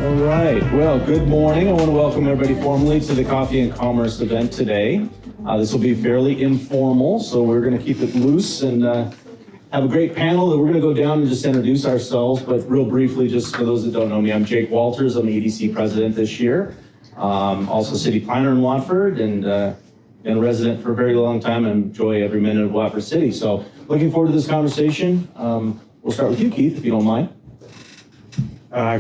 All right. Well, good morning. I want to welcome everybody formally to the Coffee and Commerce event today. This will be fairly informal, so we're going to keep it loose and have a great panel. We're going to go down and just introduce ourselves, but real briefly, just for those that don't know me, I'm Jake Walters. I'm the EDC president this year. Also city planner in Watford, and been a resident for a very long time and enjoy every minute of Watford City. So looking forward to this conversation. We'll start with you, Keith, if you don't mind.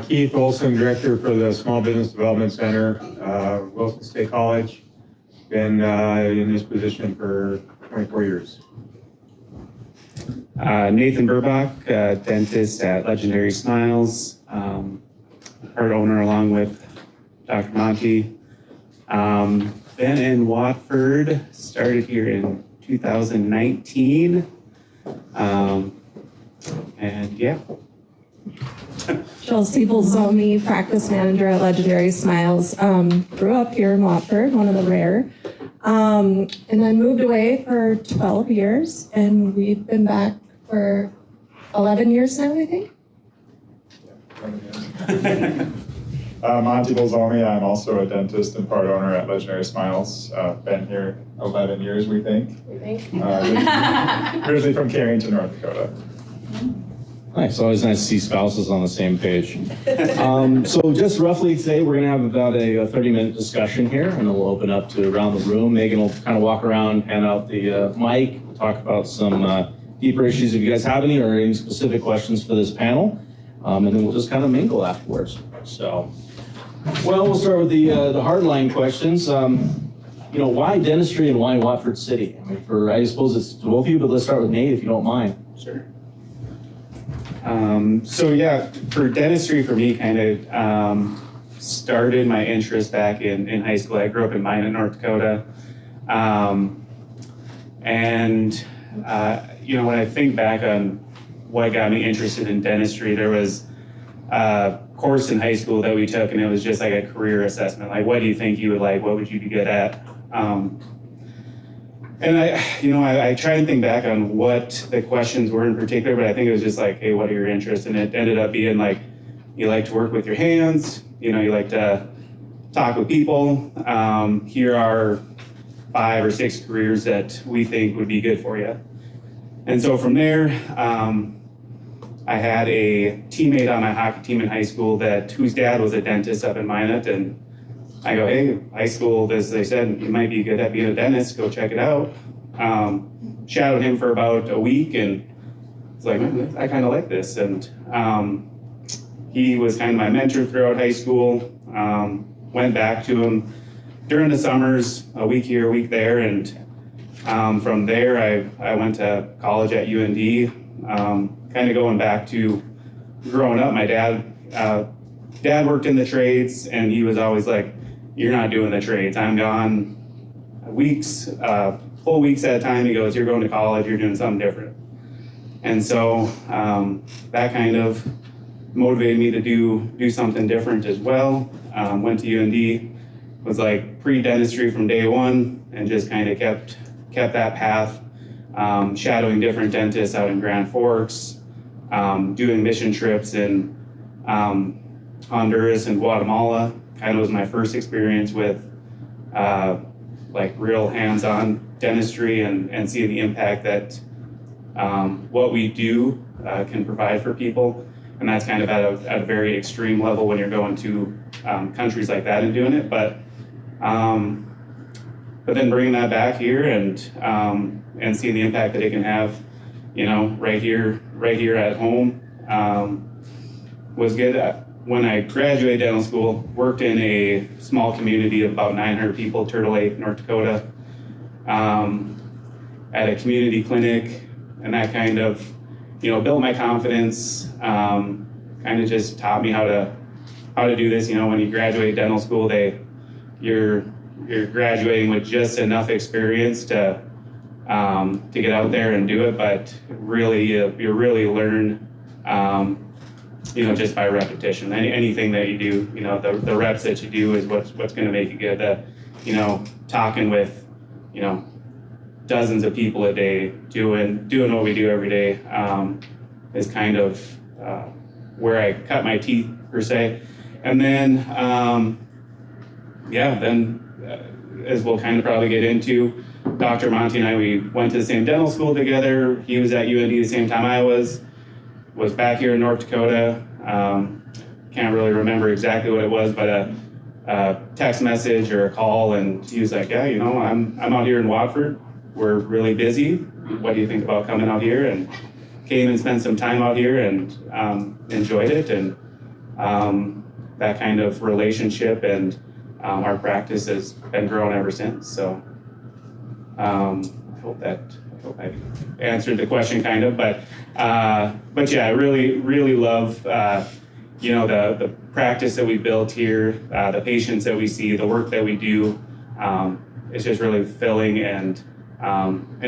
Keith Olson, Director for the Small Business Development Center, Wilson State College. Been in this position for 24 years. Nathan Burbach, dentist at Legendary Smiles, part owner along with Dr. Monty. Been in Watford, started here in 2019. And yeah. Chelsea Bulzomi, practice manager at Legendary Smiles. Grew up here in Watford, one of the rare. And then moved away for 12 years, and we've been back for 11 years now, I think. Monty Bulzomi, I'm also a dentist and part owner at Legendary Smiles. Been here 11 years, we think. Originally from Carrington, North Dakota. Nice, always nice to see spouses on the same page. So just roughly today, we're gonna have about a 30-minute discussion here, and then we'll open up to around the room. Megan will kind of walk around, hand out the mic. We'll talk about some deeper issues if you guys have any, or any specific questions for this panel. And then we'll just kind of mingle afterwards. So, well, we'll start with the hardline questions. Why dentistry and why Watford City? I suppose it's to both of you, but let's start with Nate, if you don't mind. Sure. So yeah, for dentistry for me, kind of started my interest back in high school. I grew up in Minot, North Dakota. When I think back on what got me interested in dentistry, there was a course in high school that we took, and it was just like a career assessment. Like, what do you think you would like? What would you be good at? And I try and think back on what the questions were in particular, but I think it was just like, hey, what are your interests? And it ended up being like, you like to work with your hands, you like to talk with people. Here are 5 or 6 careers that we think would be good for you. And so from there, I had a teammate on my hockey team in high school whose dad was a dentist up in Minot, and I go, hey, high school, as they said, you might be good at being a dentist, go check it out. Shadowed him for about a week, and was like, man, I kind of like this. And he was kind of my mentor throughout high school. Went back to him during the summers, a week here, a week there. And from there, I went to college at UND, kind of going back to growing up. My dad worked in the trades, and he was always like, you're not doing the trades. I'm gone weeks, full weeks at a time. He goes, you're going to college, you're doing something different. And so that kind of motivated me to do something different as well. Went to UND, was like pre-dentistry from day one, and just kind of kept that path, shadowing different dentists out in Grand Forks, doing mission trips in Honduras and Guatemala. Kind of was my first experience with like real hands-on dentistry and seeing the impact that what we do can provide for people. And that's kind of at a very extreme level when you're going to countries like that and doing it. But then bringing that back here and seeing the impact that it can have, right here at home, was good. When I graduated dental school, worked in a small community of about 900 people, Turtle Lake, North Dakota, at a community clinic, and that kind of, built my confidence, kind of just taught me how to do this. When you graduate dental school, you're graduating with just enough experience to get out there and do it, but really, you really learn, just by repetition. Anything that you do, the reps that you do is what's going to make you good. Talking with, dozens of people a day, doing what we do every day, is kind of where I cut my teeth, per se. And then, as we'll kind of probably get into, Dr. Monty and I, we went to the same dental school together. He was at UND the same time I was back here in North Dakota. Can't really remember exactly what it was, but a text message or a call, and he was like, yeah, you know, I'm out here in Watford. We're really busy. What do you think about coming out here? And came and spent some time out here and enjoyed it. And that kind of relationship and our practice has been growing ever since. So I hope I answered the question kind of, but yeah, I really love the practice that we built here, the patients that we see, the work that we do. It's just really fulfilling, and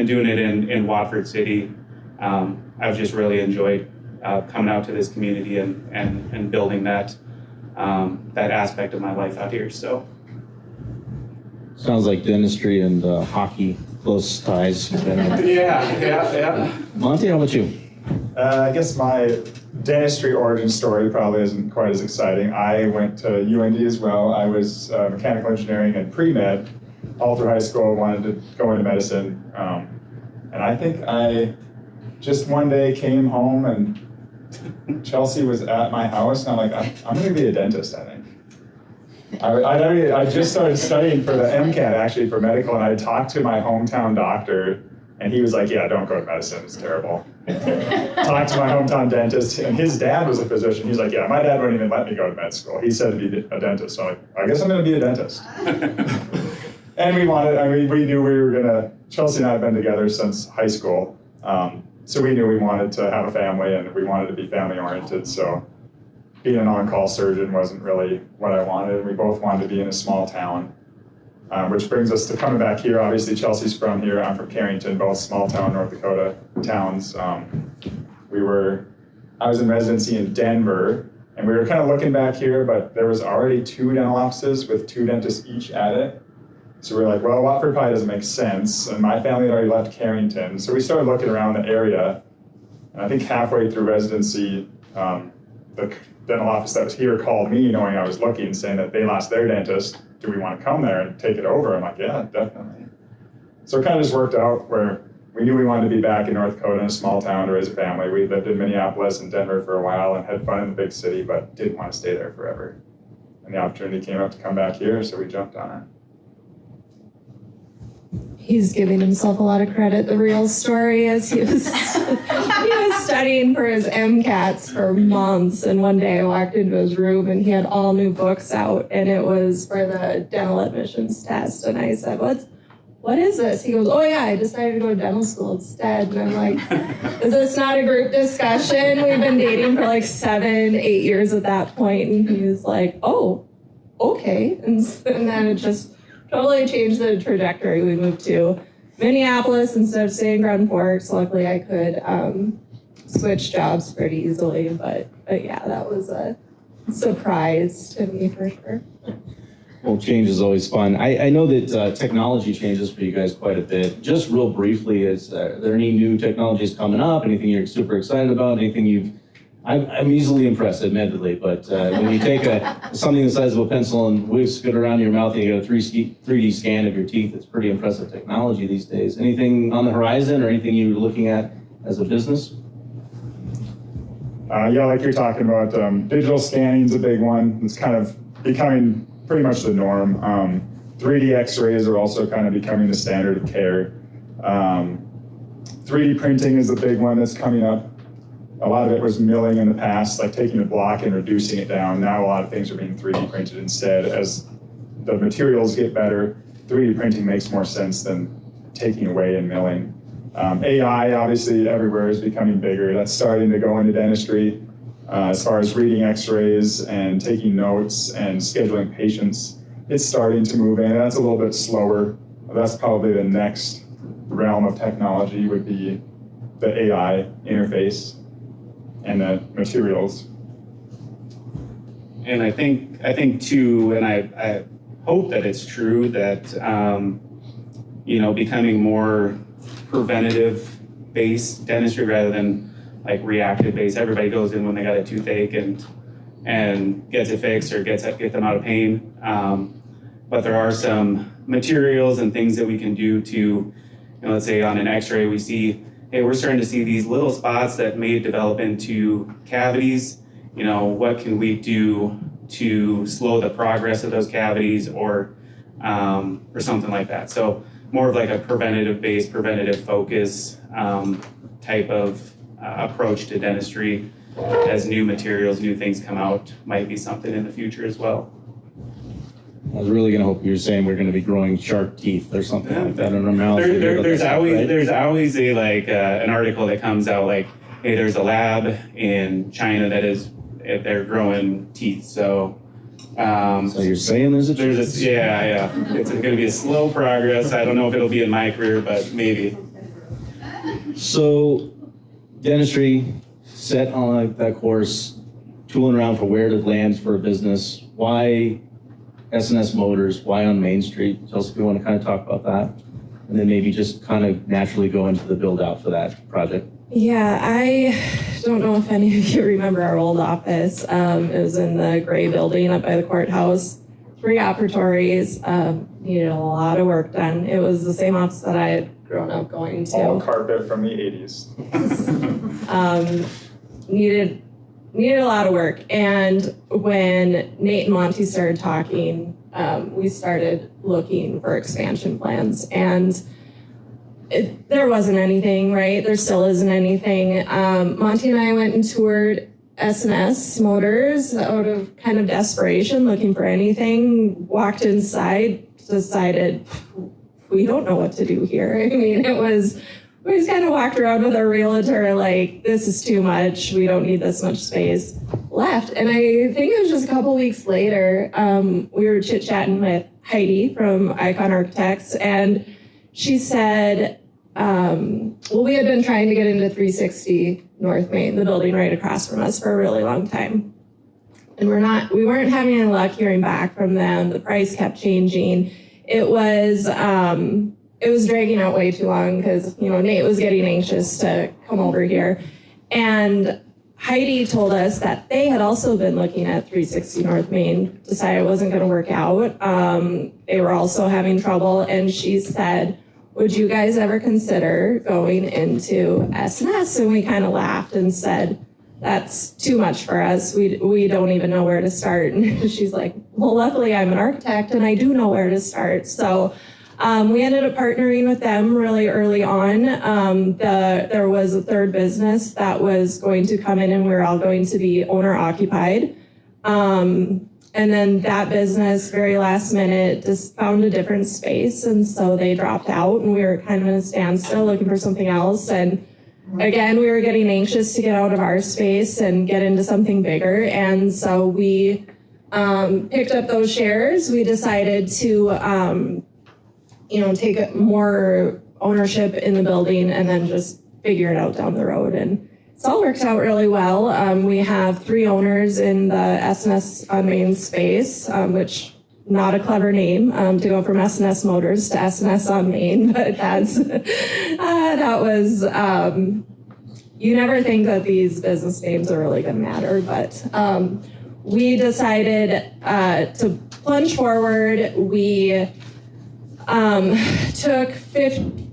doing it in Watford City. I've just really enjoyed coming out to this community and building that aspect of my life out here. So Sounds like dentistry and hockey, close ties. yeah. Monty, how about you? I guess my dentistry origin story probably isn't quite as exciting. I went to UND as well. I was mechanical engineering and pre-med all through high school, wanted to go into medicine. And I think I just one day came home and Chelsea was at my house, and I'm like, I'm going to be a dentist, I think. I just started studying for the MCAT, actually, for medical, and I talked to my hometown doctor, and he was like, yeah, don't go to medicine, it's terrible. Talked to my hometown dentist, and his dad was a physician. He's like, yeah, my dad wouldn't even let me go to med school. He said to be a dentist. So I'm like, I guess I'm going to be a dentist. And we knew we were going to, Chelsea and I have been together since high school. So we knew we wanted to have a family, and we wanted to be family oriented. So being an on-call surgeon wasn't really what I wanted. We both wanted to be in a small town, which brings us to coming back here. Obviously, Chelsea's from here. I'm from Carrington, both small town North Dakota towns. I was in residency in Denver, and we were kind of looking back here, but there was already 2 dental offices with 2 dentists each at it. So we were like, well, Watford probably doesn't make sense. And my family had already left Carrington. So we started looking around the area. And I think halfway through residency, the dental office that was here called me, knowing I was looking, saying that they lost their dentist. Do we want to come there and take it over? I'm like, yeah, definitely. So it kind of just worked out where we knew we wanted to be back in North Dakota in a small town to raise a family. We lived in Minneapolis and Denver for a while and had fun in the big city, but didn't want to stay there forever. And the opportunity came up to come back here, so we jumped on it. He's giving himself a lot of credit. The real story is he was studying for his MCATs for months, and one day I walked into his room and he had all new books out, and it was for the dental admissions test. And I said, what is this? He goes, oh yeah, I decided to go to dental school instead. And I'm like, is this not a group discussion? We've been dating for like 7-8 years at that point. And he was like, oh, okay. And then it just totally changed the trajectory. We moved to Minneapolis instead of staying in Grand Forks. Luckily, I could switch jobs pretty easily. But yeah, that was a surprise to me for sure. Well, change is always fun. I know that technology changes for you guys quite a bit. Just real briefly, are there any new technologies coming up? Anything you're super excited about? Anything I'm easily impressed, admittedly, but when you take something the size of a pencil and whisk it around your mouth and you get a 3D scan of your teeth, it's pretty impressive technology these days. Anything on the horizon or anything you're looking at as a business? Yeah, like you're talking about, digital scanning is a big one. It's kind of becoming pretty much the norm. 3D x-rays are also kind of becoming the standard of care. 3D printing is a big one that's coming up. A lot of it was milling in the past, like taking a block and reducing it down. Now a lot of things are being 3D printed instead. As the materials get better, 3D printing makes more sense than taking away and milling. AI, obviously, everywhere is becoming bigger. That's starting to go into dentistry as far as reading x-rays and taking notes and scheduling patients. It's starting to move in. That's a little bit slower. That's probably the next realm of technology would be the AI interface and the materials. And I think too, and I hope that it's true that becoming more preventative based dentistry rather than like reactive based. Everybody goes in when they got a toothache and and gets it fixed or get them out of pain. But there are some materials and things that we can do to, let's say on an x-ray we see, hey, we're starting to see these little spots that may develop into cavities. What can we do to slow the progress of those cavities or something like that. So more of like a preventative focus type of approach to dentistry as new materials, new things come out, might be something in the future as well. I was really gonna hope you were saying we're gonna be growing shark teeth or something like that in our mouths. There's always a an article that comes out like, hey, there's a lab in China they're growing teeth. So you're saying there's a chance? Yeah. It's going to be a slow progress. I don't know if it'll be in my career, but maybe. So dentistry, set on that course, tooling around for where to land for a business. Why S&S Motors? Why on Main Street? Chelsea, if you want to kind of talk about that, and then maybe just kind of naturally go into the build out for that project. Yeah, I don't know if any of you remember our old office. It was in the gray building up by the courthouse. 3 operatories, needed a lot of work done. It was the same office that I had grown up going to. All carpet from the 80s. Needed a lot of work. And when Nate and Monty started talking, we started looking for expansion plans. And there wasn't anything, right? There still isn't anything. Monty and I went and toured S&S Motors out of kind of desperation, looking for anything. Walked inside, decided we don't know what to do here. I mean, we just kind of walked around with our realtor like, this is too much. We don't need this much space. Left. And I think it was just a couple weeks later, we were chit-chatting with Heidi from Icon Architects, and she said, well, we had been trying to get into 360 North Main, the building right across from us, for a really long time. And we weren't having any luck hearing back from them. The price kept changing. It was dragging out way too long because, Nate was getting anxious to come over here. And Heidi told us that they had also been looking at 360 North Main, decided it wasn't going to work out. They were also having trouble. And she said, would you guys ever consider going into S&S? And we kind of laughed and said, that's too much for us. We don't even know where to start. And she's like, well, luckily I'm an architect and I do know where to start. So we ended up partnering with them really early on. There was a third business that was going to come in and we were all going to be owner occupied. And then that business, very last minute, just found a different space. And so they dropped out and we were kind of in a standstill looking for something else. And again, we were getting anxious to get out of our space and get into something bigger. And so we picked up those shares. We decided to, take more ownership in the building and then just figure it out down the road. And it's all worked out really well. We have 3 owners in the S&S on Main space, which not a clever name to go from S&S Motors to S&S on Main, but that was, you never think that these business names are really going to matter, but we decided to plunge forward. We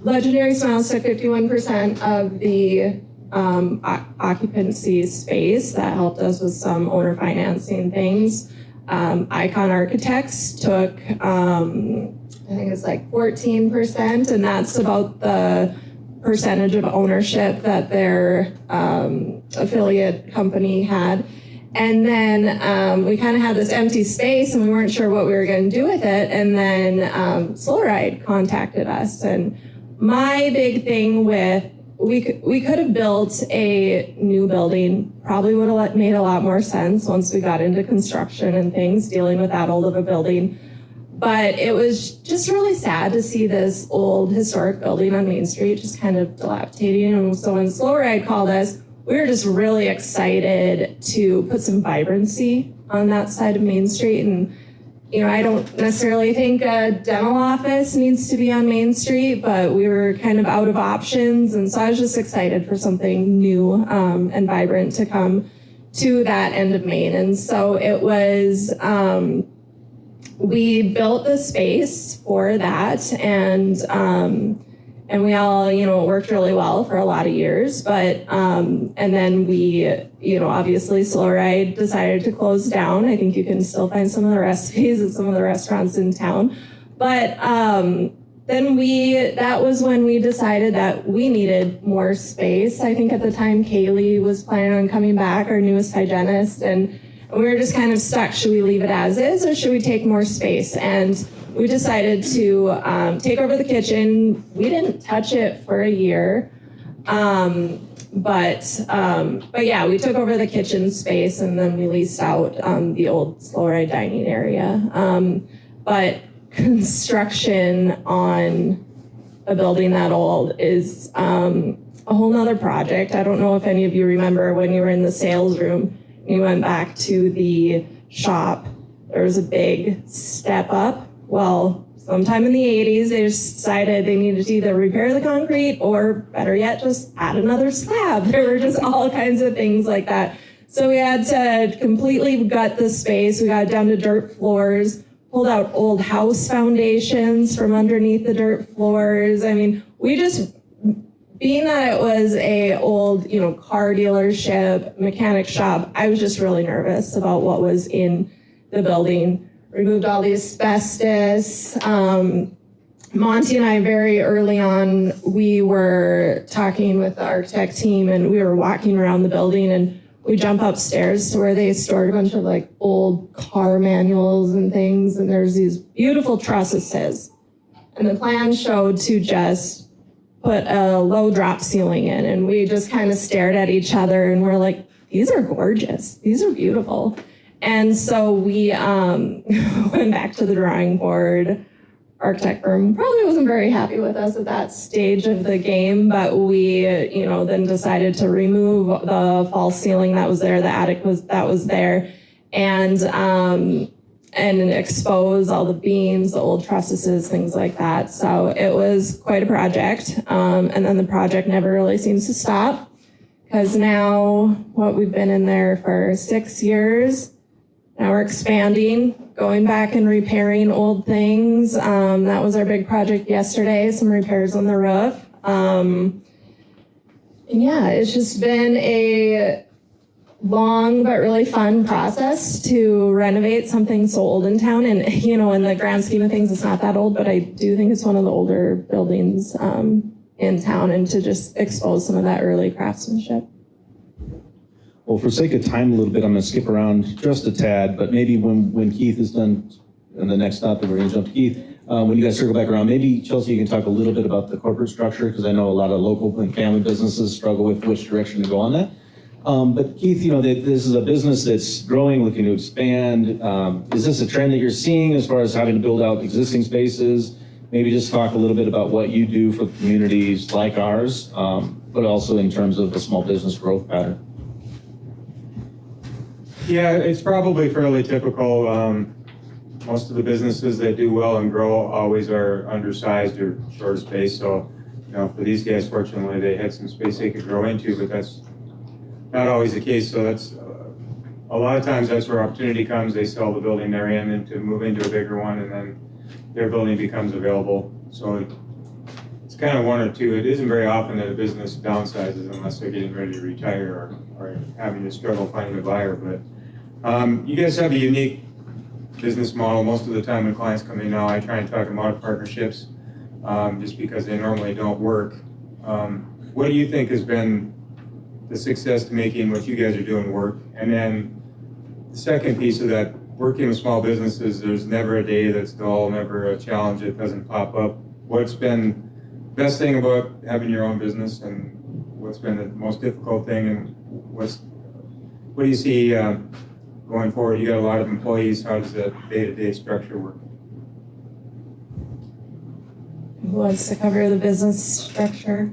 Legendary Smiles took 51% of the occupancy space. That helped us with some owner financing things. Icon Architects took, I think it's like 14%, and that's about the percentage of ownership that their affiliate company had. And then we kind of had this empty space and we weren't sure what we were going to do with it. And then Solar Ride contacted us. And my big thing with, we could have built a new building, probably would have made a lot more sense once we got into construction and things, dealing with that old of a building. But it was just really sad to see this old historic building on Main Street just kind of dilapidating. And so when Solar Ride called us, we were just really excited to put some vibrancy on that side of Main Street. And, I don't necessarily think a dental office needs to be on Main Street, but we were kind of out of options. And so I was just excited for something new and vibrant to come to that end of Main. And so it was, we built the space for that, and we all, you know, it worked really well for a lot of years, but, and then we, you know, obviously Slow Ride decided to close down. I think you can still find some of the recipes at some of the restaurants in town. But then that was when we decided that we needed more space. I think at the time Kaylee was planning on coming back, our newest hygienist, and we were just kind of stuck. Should we leave it as is, or should we take more space? And we decided to take over the kitchen. We didn't touch it for a year. But yeah, we took over the kitchen space, and then we leased out the old Slow Ride dining area. But construction on a building that old is a whole nother project. I don't know if any of you remember when you were in the sales room, you went back to the shop, there was a big step up. Well, sometime in the 80s, they decided they needed to either repair the concrete or, better yet, just add another slab. There were just all kinds of things like that. So we had to completely gut the space. We got down to dirt floors, pulled out old house foundations from underneath the dirt floors. I mean, we just, being that it was a old, you know, car dealership, mechanic shop, I was just really nervous about what was in the building. Removed all the asbestos. Monty and I, very early on, we were talking with the architect team, and we were walking around the building, and we jump upstairs to where they stored a bunch of like old car manuals and things, and there's these beautiful trusses. And the plan showed to just put a low drop ceiling in, and we just kind of stared at each other, and we're like, these are gorgeous. These are beautiful. And so we went back to the drawing board. Architect firm probably wasn't very happy with us at that stage of the game, but we, you know, then decided to remove the false ceiling that was there, the attic that was there, and expose all the beams, the old trusses, things like that. So it was quite a project, and then the project never really seems to stop, because now, we've been in there for 6 years. Now we're expanding, going back and repairing old things. That was our big project yesterday, some repairs on the roof. And yeah, it's just been a long but really fun process to renovate something so old in town. And, you know, in the grand scheme of things, it's not that old, but I do think it's one of the older buildings in town, and to just expose some of that early craftsmanship. Well, for sake of time a little bit, I'm going to skip around just a tad, but maybe when Keith is done, and the next stop that we're going to jump to Keith, when you guys circle back around, maybe Chelsea, you can talk a little bit about the corporate structure, because I know a lot of local and family businesses struggle with which direction to go on that. But Keith, you know, this is a business that's growing, looking to expand. Is this a trend that you're seeing as far as having to build out existing spaces? Maybe just talk a little bit about what you do for communities like ours, but also in terms of the small business growth pattern. Yeah, it's probably fairly typical. Most of the businesses that do well and grow always are undersized or short of space. So, you know, for these guys, fortunately, they had some space they could grow into, but that's not always the case. So that's a lot of times that's where opportunity comes. They sell the building they're in and to move into a bigger one, and then their building becomes available. So it's kind of one or two. It isn't very often that a business downsizes unless they're getting ready to retire or having to struggle finding a buyer. But you guys have a unique business model. Most of the time when clients come in now, I try and talk them out of partnerships just because they normally don't work. What do you think has been the success to making what you guys are doing work? And then the second piece of that, working with small businesses, there's never a day that's dull, never a challenge that doesn't pop up. What's been the best thing about having your own business, and what's been the most difficult thing, and what do you see going forward? You got a lot of employees. How does that day-to-day structure work? Who wants to cover the business structure?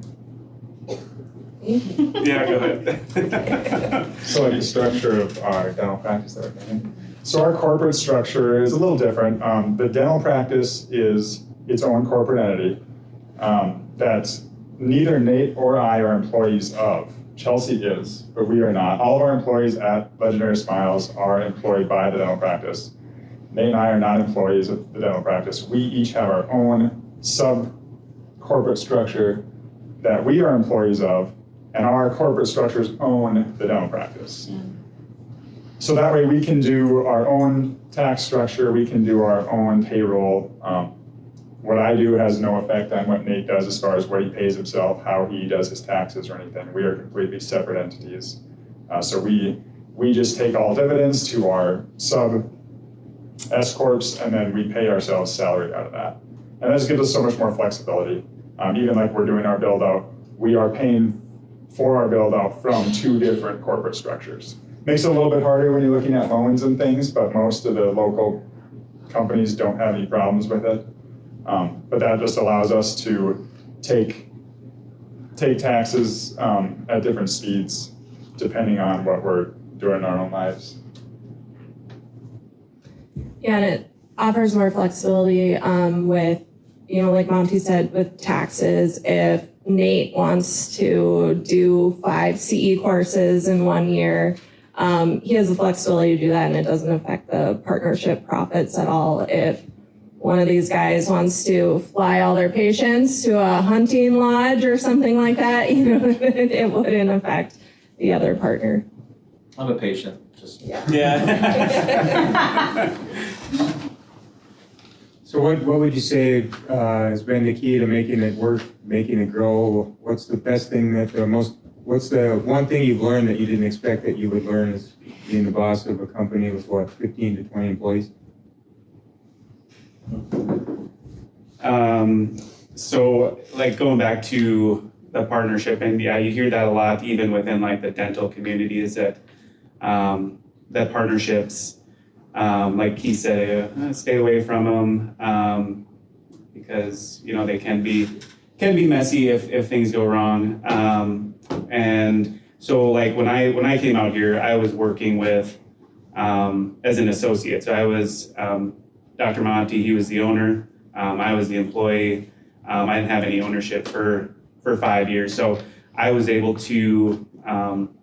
Yeah, go ahead. So like the structure of our dental practice that we're doing. So our corporate structure is a little different. The dental practice is its own corporate entity that neither Nate or I are employees of. Chelsea is, but we are not. All of our employees at Legendary Smiles are employed by the dental practice. Nate and I are not employees of the dental practice. We each have our own sub-corporate structure that we are employees of, and our corporate structures own the dental practice. So that way we can do our own tax structure, we can do our own payroll. What I do has no effect on what Nate does as far as what he pays himself, how he does his taxes or anything. We are completely separate entities. So we just take all dividends to our sub S-corps, and then we pay ourselves salary out of that. And this gives us so much more flexibility. Even like we're doing our build out, we are paying for our build out from 2 different corporate structures. Makes it a little bit harder when you're looking at loans and things, but most of the local companies don't have any problems with it. But that just allows us to take taxes at different speeds depending on what we're doing in our own lives. Yeah, and it offers more flexibility with, like Monty said, with taxes. If Nate wants to do 5 CE courses in 1 year, he has the flexibility to do that, and it doesn't affect the partnership profits at all. If one of these guys wants to fly all their patients to a hunting lodge or something like that, it wouldn't affect the other partner. I'm a patient, just. Yeah. So what would you say has been the key to making it work, making it grow? What's the best thing what's the one thing you've learned that you didn't expect that you would learn as being the boss of a company with 15 to 20 employees? So like going back to the partnership, and yeah, you hear that a lot, even within like the dental community, is that that partnerships, like Keith said, stay away from them because they can be messy if things go wrong. And so like when I came out here, I was working with as an associate. So I was Dr. Monty, he was the owner. I was the employee. I didn't have any ownership for 5 years. So I was able to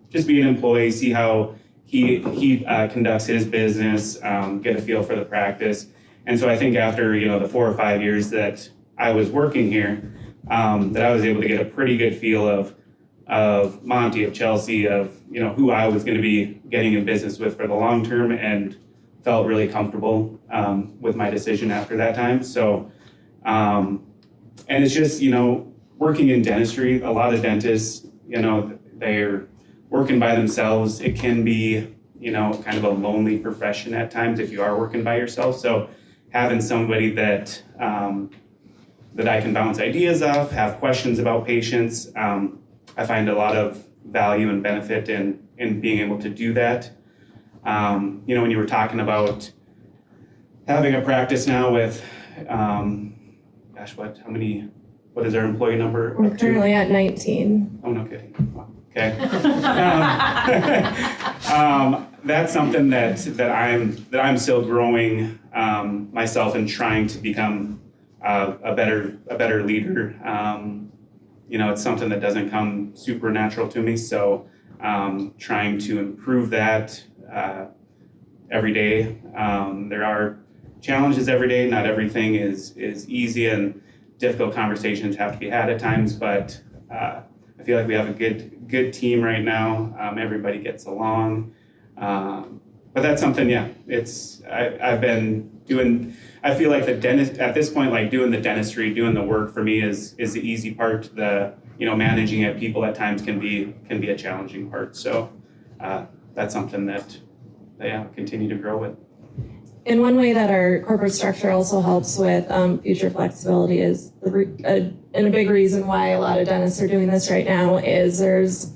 just be an employee, see how he conducts his business, get a feel for the practice. And so I think after, the 4 or 5 years that I was working here, that I was able to get a pretty good feel of Monty, of Chelsea, of, who I was going to be getting in business with for the long term, and felt really comfortable with my decision after that time. So, and it's just, working in dentistry, a lot of dentists, they're working by themselves. It can be, kind of a lonely profession at times if you are working by yourself. So having somebody that I can bounce ideas off, have questions about patients, I find a lot of value and benefit in being able to do that. When you were talking about having a practice now with, what is our employee number? We're currently at 19. Oh, no kidding. Wow. Okay. That's something that I'm still growing myself and trying to become a better leader. It's something that doesn't come supernatural to me, so trying to improve that every day. There are challenges every day. Not everything is easy, and difficult conversations have to be had at times, but I feel like we have a good team right now. Everybody gets along. But that's something, I've been doing, I feel like the dentist, at this point, like doing the dentistry, doing the work for me is the easy part. The, managing at people at times can be a challenging part. So that's something that I continue to grow with. And one way that our corporate structure also helps with future flexibility is, and a big reason why a lot of dentists are doing this right now is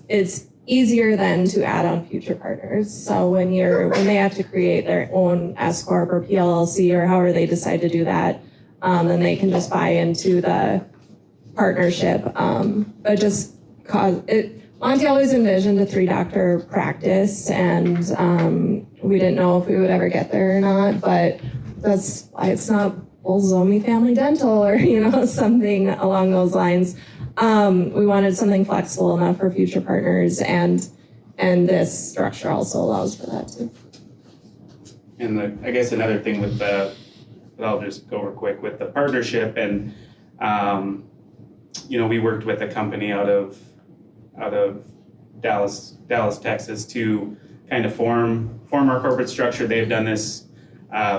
it's easier then to add on future partners. So when they have to create their own S Corp or PLLC or however they decide to do that, then they can just buy into the partnership. But just cause it. Monty always envisioned a 3-doctor practice, and we didn't know if we would ever get there or not, but that's why it's not Bulzomi Family Dental or, something along those lines. We wanted something flexible enough for future partners, and this structure also allows for that too. And I guess another thing with I'll just go real quick with the partnership, and we worked with a company out of Dallas, Texas, to kind of form our corporate structure. They've done this,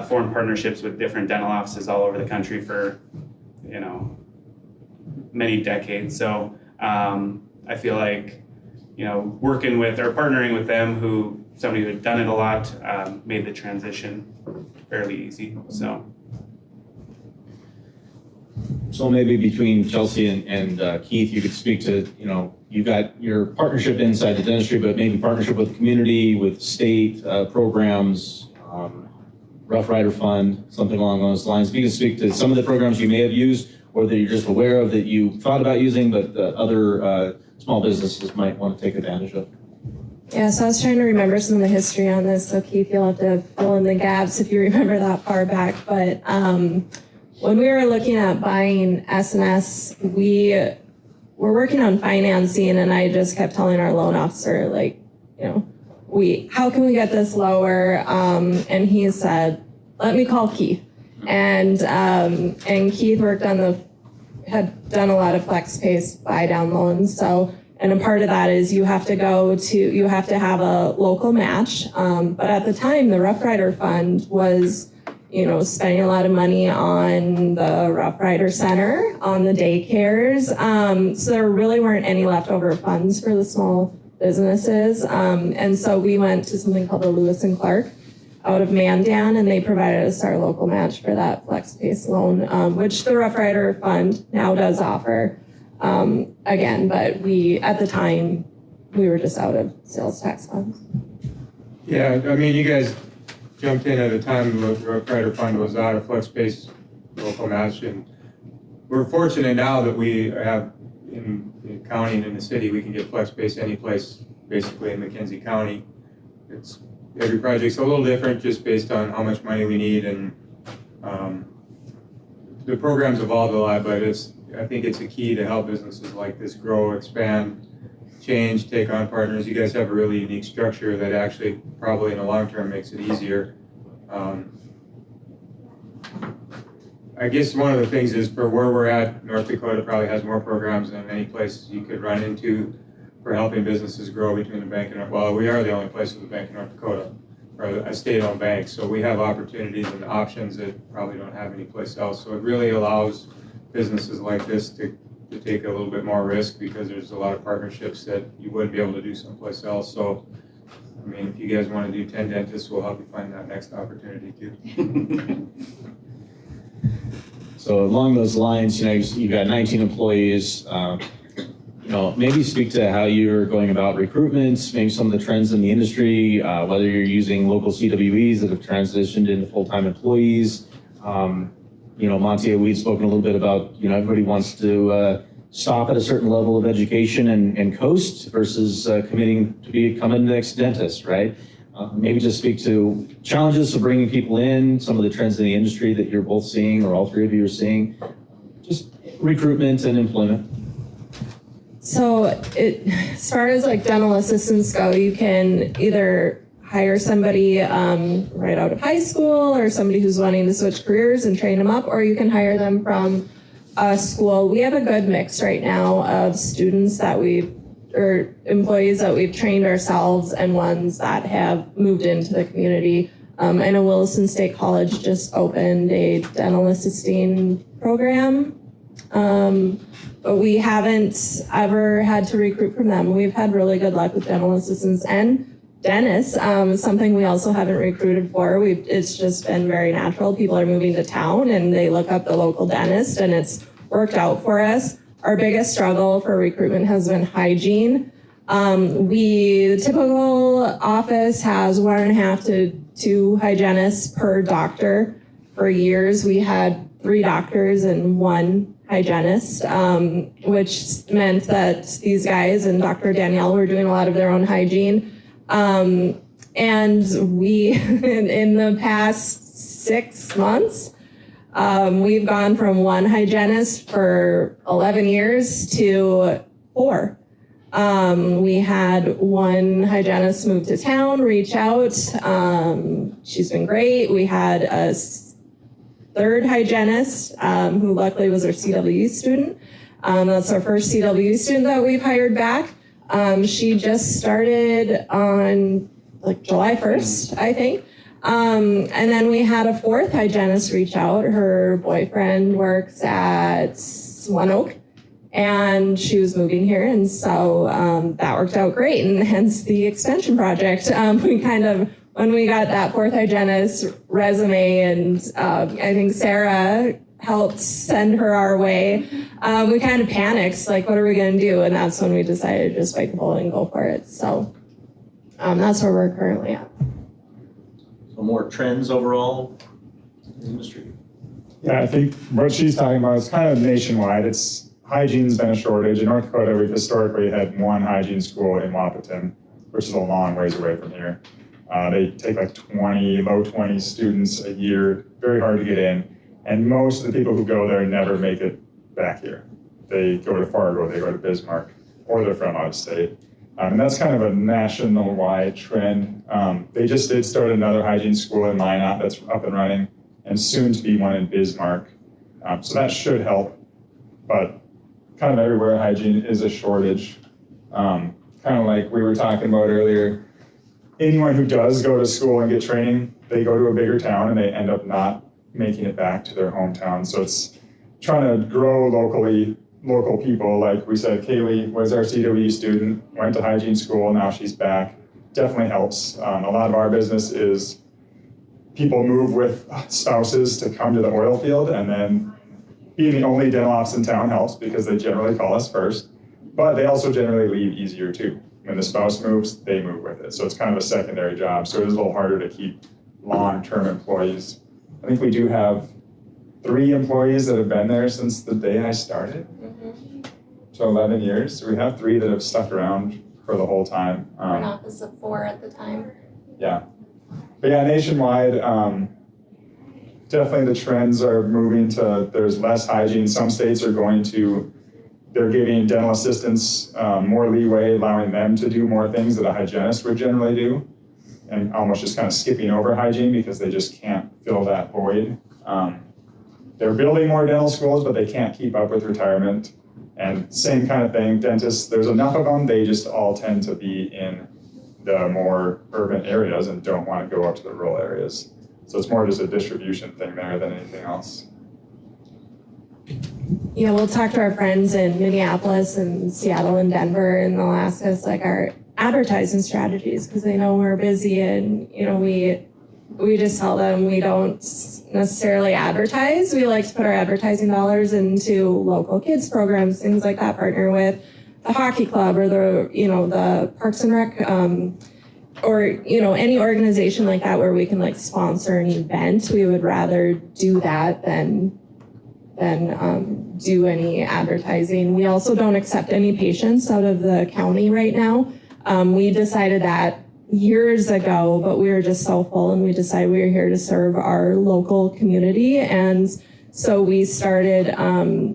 formed partnerships with different dental offices all over the country for, many decades. So I feel like, working with or partnering with them, somebody who had done it a lot, made the transition fairly easy. So maybe between Chelsea and Keith, you could speak to, you got your partnership inside the dentistry, but maybe partnership with the community, with state programs, Rough Rider Fund, something along those lines. If you could speak to some of the programs you may have used or that you're just aware of that you thought about using, but that other small businesses might want to take advantage of. Yeah, so I was trying to remember some of the history on this, so Keith, you'll have to fill in the gaps if you remember that far back. But when we were looking at buying S&S, we were working on financing, and I just kept telling our loan officer, how can we get this lower? And he said, let me call Keith. And Keith had done a lot of FlexPay buy down loans. So, and a part of that is you have to have a local match. But at the time, the Rough Rider Fund was, spending a lot of money on the Rough Rider Center, on the daycares. So there really weren't any leftover funds for the small businesses. And so we went to something called the Lewis and Clark out of Mandan, and they provided us our local match for that FlexPay loan, which the Rough Rider Fund now does offer. Again, but at the time, we were just out of sales tax funds. Yeah, you guys jumped in at a time the Rough Rider Fund was out of FlexPay local match, and we're fortunate now that we have in the county and in the city, we can get FlexPay any place, basically in McKenzie County. Every project's a little different just based on how much money we need, and the program's evolved a lot, but I think it's a key to help businesses like this grow, expand, change, take on partners. You guys have a really unique structure that actually probably in the long term makes it easier. I guess one of the things is for where we're at, North Dakota probably has more programs than any place you could run into for helping businesses grow between the bank and, we are the only place with a bank in North Dakota, or a state-owned bank. So we have opportunities and options that probably don't have any place else. So it really allows businesses like this to take a little bit more risk because there's a lot of partnerships that you wouldn't be able to do someplace else. So, if you guys want to do 10 dentists, we'll help you find that next opportunity too. So along those lines, you've got 19 employees. Maybe speak to how you're going about recruitment, maybe some of the trends in the industry, whether you're using local CWEs that have transitioned into full-time employees. Monty, we've spoken a little bit about, everybody wants to stop at a certain level of education and coast versus committing to become a next dentist, right? Maybe just speak to challenges of bringing people in, some of the trends in the industry that you're both seeing or all three of you are seeing, just recruitment and employment. So as far as dental assistants go, you can either hire somebody right out of high school or somebody who's wanting to switch careers and train them up, or you can hire them from a school. We have a good mix right now of students or employees that we've trained ourselves and ones that have moved into the community. I know Williston State College just opened a dental assisting program, but we haven't ever had to recruit from them. We've had really good luck with dental assistants and dentists, something we also haven't recruited for. It's just been very natural. People are moving to town and they look up the local dentist, and it's worked out for us. Our biggest struggle for recruitment has been hygiene. The typical office has 1.5 to 2 hygienists per doctor. For years, we had 3 doctors and 1 hygienist, which meant that these guys and Dr. Danielle were doing a lot of their own hygiene. And we, in the past 6 months, We've gone from one hygienist for 11 years to 4. We had one hygienist move to town, reach out. She's been great. We had a third hygienist who luckily was our CW student. That's our first CW student that we've hired back. She just started on like July 1st, I think. And then we had a fourth hygienist reach out. Her boyfriend works at One Oak, and she was moving here, and so that worked out great, and hence the extension project. We kind of, when we got that fourth hygienist resume, and I think Sarah helped send her our way, we kind of panicked, like, what are we going to do? And that's when we decided to just bite the bullet and go for it. So that's where we're currently at. So more trends overall in the industry. Yeah, I think what she's talking about is kind of nationwide. Hygiene's been a shortage. In North Dakota, we've historically had one hygiene school in Wapaton, which is a long ways away from here. They take like low 20 students a year, very hard to get in. And most of the people who go there never make it back here. They go to Fargo, they go to Bismarck, or they're from out of state. And that's kind of a national-wide trend. They just did start another hygiene school in Minot that's up and running, and soon to be one in Bismarck. So that should help, but kind of everywhere hygiene is a shortage. Kind of like we were talking about earlier, anyone who does go to school and get training, they go to a bigger town and they end up not making it back to their hometown. So it's trying to grow local people. Like we said, Kaylee was our CW student, went to hygiene school, now she's back. Definitely helps. A lot of our business is people move with spouses to come to the oil field, and then being the only dental office in town helps because they generally call us first, but they also generally leave easier too. When the spouse moves, they move with it. So it's kind of a secondary job. So it is a little harder to keep long-term employees. I think we do have 3 employees that have been there since the day I started. So 11 years. So we have 3 that have stuck around for the whole time. An office of 4 at the time. Yeah. But yeah, nationwide, definitely the trends are moving to, there's less hygiene. Some states are they're giving dental assistants more leeway, allowing them to do more things that a hygienist would generally do, and almost just kind of skipping over hygiene because they just can't fill that void. They're building more dental schools, but they can't keep up with retirement. And same kind of thing, dentists, there's enough of them, they just all tend to be in the more urban areas and don't want to go up to the rural areas. So it's more just a distribution thing there than anything else. Yeah, we'll talk to our friends in Minneapolis and Seattle and Denver, and they'll ask us like our advertising strategies because they know we're busy, and we just tell them we don't necessarily advertise. We like to put our advertising dollars into local kids programs, things like that, partner with the hockey club or the Parks and Rec, or any organization like that where we can like sponsor an event. We would rather do that than do any advertising. We also don't accept any patients out of the county right now. We decided that years ago, but we were just so full, and we decided we were here to serve our local community. And so we started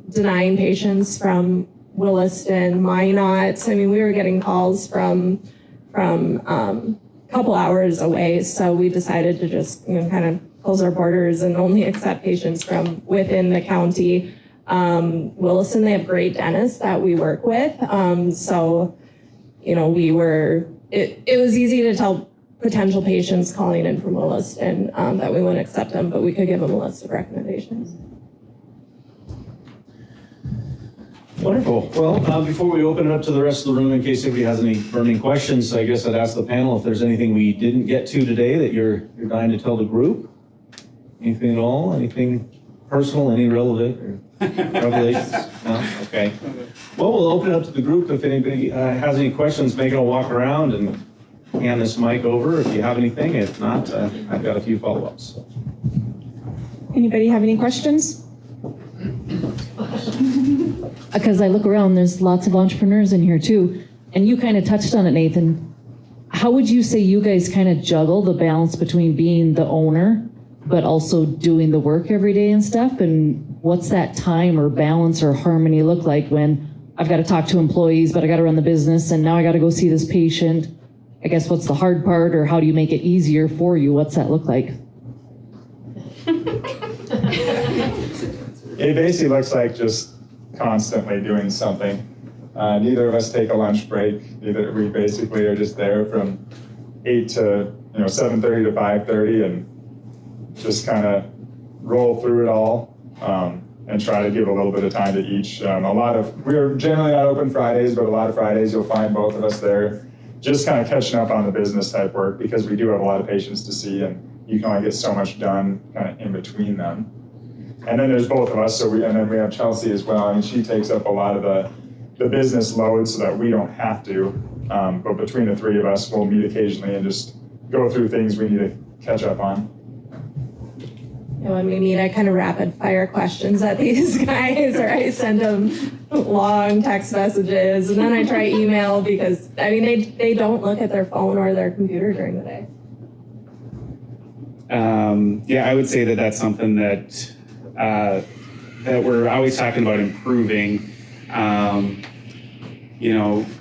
denying patients from Williston, Minot. I mean, we were getting calls from a couple hours away. So we decided to just kind of close our borders and only accept patients from within the county. Williston, they have great dentists that we work with. It was easy to tell potential patients calling in from Williston that we wouldn't accept them, but we could give them a list of recommendations. Wonderful. Well, before we open it up to the rest of the room, in case anybody has any burning questions, I guess I'd ask the panel if there's anything we didn't get to today that you're dying to tell the group. Anything at all? Anything personal? Any relevant or revelations? No? Okay. Well, we'll open it up to the group. If anybody has any questions, Megan will walk around and hand this mic over if you have anything. If not, I've got a few follow-ups. Anybody have any questions? Because I look around, there's lots of entrepreneurs in here too. And you kind of touched on it, Nathan. How would you say you guys kind of juggle the balance between being the owner but also doing the work every day and stuff? And what's that time or balance or harmony look like when I've got to talk to employees, but I got to run the business, and now I got to go see this patient? I guess what's the hard part, or how do you make it easier for you? What's that look like? It basically looks like just constantly doing something. Neither of us take a lunch break. We basically are just there from 8 to 7:30 to 5:30 and just kind of roll through it all and try to give a little bit of time to each. We're generally not open Fridays, but a lot of Fridays you'll find both of us there just kind of catching up on the business type work, because we do have a lot of patients to see and you can only get so much done kind of in between them. And then there's both of us, and then we have Chelsea as well. I mean, she takes up a lot of the business load so that we don't have to. But between the three of us, we'll meet occasionally and just go through things we need to catch up on. When we meet, I kind of rapid fire questions at these guys, or I send them long text messages, and then I try email because, I mean, they don't look at their phone or their computer during the day. Yeah, I would say that that's something that we're always talking about improving.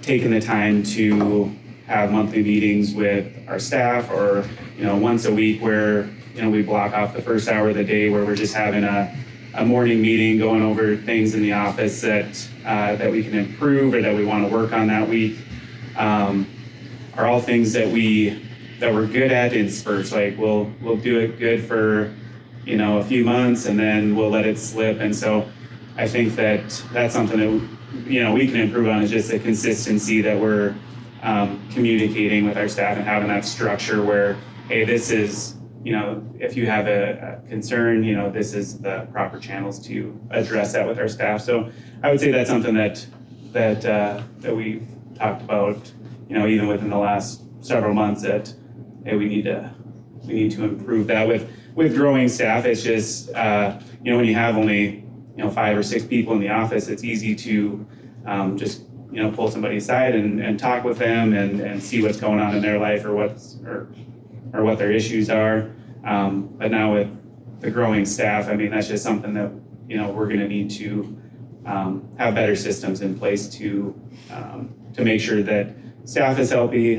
Taking the time to have monthly meetings with our staff, or once a week where we block off the first hour of the day where we're just having a morning meeting, going over things in the office that we can improve or that we want to work on that week. Are all things that we're good at in spurts. Like we'll do it good for a few months and then we'll let it slip. And so I think that that's something that we can improve on, is just the consistency that we're communicating with our staff and having that structure where, hey, this is, if you have a concern, this is the proper channels to address that with our staff. So I would say that's something that we've talked about, even within the last several months, that hey, we need to improve that with growing staff. It's just when you have only 5 or 6 people in the office, it's easy to just pull somebody aside and talk with them and see what's going on in their life or what their issues are. But now with the growing staff, I mean, that's just something that we're going to need to have better systems in place to make sure that staff is healthy,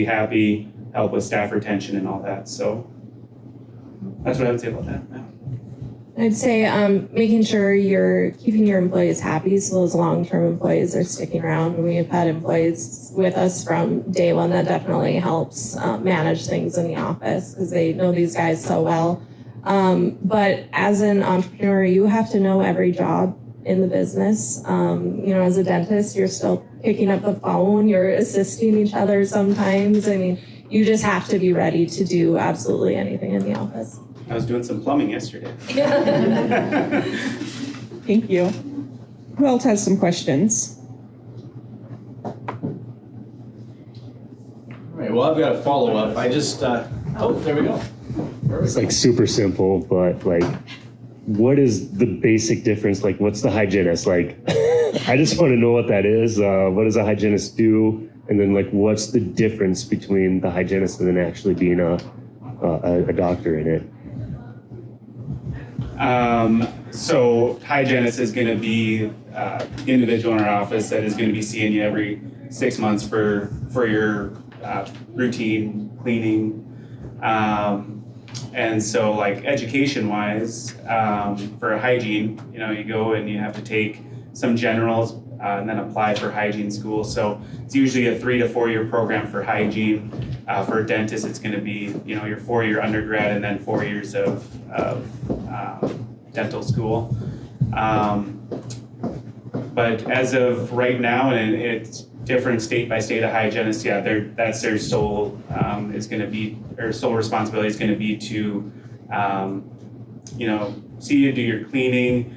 happy, help with staff retention and all that. So that's what I would say about that. Yeah. I'd say making sure you're keeping your employees happy, so those long-term employees are sticking around. We've had employees with us from day one. That definitely helps manage things in the office because they know these guys so well. But as an entrepreneur, you have to know every job in the business. As a dentist, you're still picking up the phone, you're assisting each other sometimes. I mean, you just have to be ready to do absolutely anything in the office. I was doing some plumbing yesterday. Thank you. Who else has some questions? All right, well, I've got a follow-up. I just, there we go. It's like super simple, but like, what is the basic difference? Like, what's the hygienist? Like, I just want to know what that is. What does a hygienist do? And then like, what's the difference between the hygienist and then actually being a doctor in it? So hygienist is going to be the individual in our office that is going to be seeing you every 6 months for your routine cleaning. And so like education-wise, for hygiene, you go and you have to take some generals and then apply for hygiene school. So it's usually a 3 to 4 year program for hygiene. For a dentist, it's going to be your 4-year undergrad and then 4 years of dental school. But as of right now, and it's different state by state, a hygienist, that's their sole is going to be, or sole responsibility is going to be to see you do your cleaning,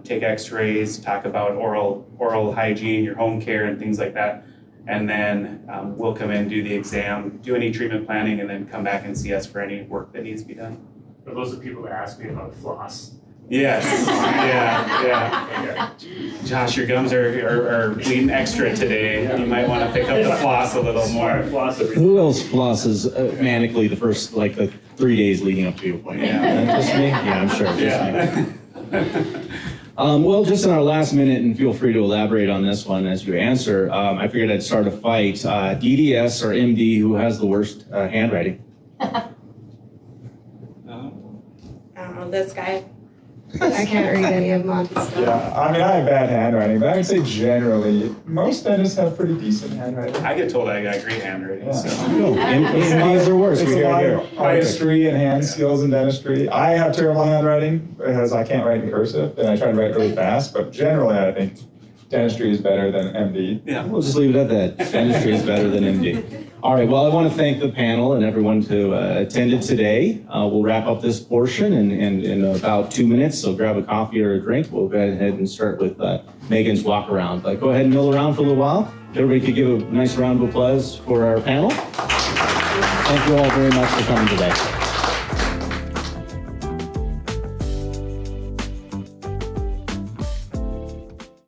take x-rays, talk about oral hygiene, your home care and things like that. And then we'll come in, do the exam, do any treatment planning, and then come back and see us for any work that needs to be done. For those of people that ask me about floss, Yes, yeah. Josh, your gums are bleeding extra today. You might want to pick up the floss a little more. Who else flosses manically the first, like the 3 days leading up to your appointment? Yeah. Just me? Yeah, I'm sure. Just me. Well, just in our last minute, and feel free to elaborate on this one as you answer, I figured I'd start a fight. DDS or MD, who has the worst handwriting? I don't know, this guy. I can't read any of Monty's stuff. Yeah, I mean, I have bad handwriting, but I would say generally, most dentists have pretty decent handwriting. I get told I got great handwriting, so. MDs are worse. It's We a lot hear of artistry and hand skills in dentistry. I have terrible handwriting because I can't write in cursive, and I try to write really fast, but generally, I think dentistry is better than MD. Yeah. We'll just leave it at that. Dentistry is better than MD. All right, well, I want to thank the panel and everyone who attended today. We'll wrap up this portion in about 2 minutes, so grab a coffee or a drink. We'll go ahead and start with Megan's walk around. Go ahead and mill around for a little while. Everybody could give a nice round of applause for our panel. Thank you all very much for coming today.